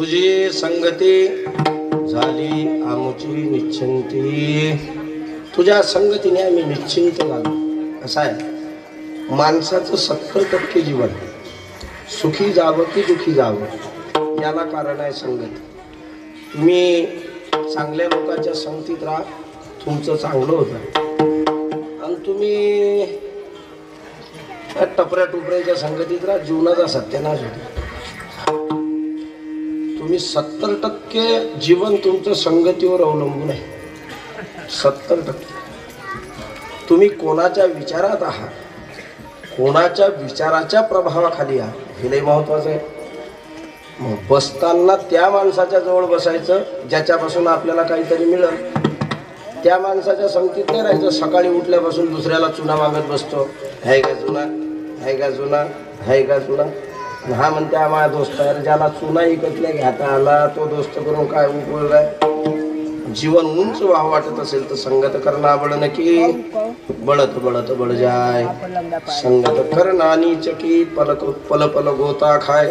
तुझी संगती झाली आमची निश्चिंती. तुझ्या संगतीने आम्ही निश्चिंत झालो. असं आहे माणसाचं 70% जीवन सुखी जावं की दुखी जावं याला कारण आहे संगत. तुम्ही चांगल्या लोकांच्या संगतीत राहा, तुमचं चांगलं होतं. आणि तुम्ही टपऱ्या टुपऱ्याच्या संगतीत राहा, जीवनाचा सत्यानाश होतो. तुम्ही 70% जीवन तुमचं संगतीवर अवलंबून आहे. 70% तुम्ही कोणाच्या विचारात आहात, कोणाच्या विचाराच्या प्रभावाखाली आहात हे लई महत्वाचं आहे. मग बसताना त्या माणसाच्या जवळ बसायचं ज्याच्यापासून आपल्याला काहीतरी मिळेल. त्या माणसाच्या संगतीत नाही राहायचं. सकाळी उठल्यापासून दुसऱ्याला चुना मागत बसतो, आहे का चुना, आहे का चुना, आहे का चुना. हा म्हणते माझा दोस्त आहे, ज्याला चुना इकतल्या घेता आला तो दोस्त करून काय उपयोग आहे. जीवन उंच व्हावं वाटत असेल तर संगत करणं बळ नकी बळत बळत बळ जाय. संगत करणानी चकी पल पल गोता खाय.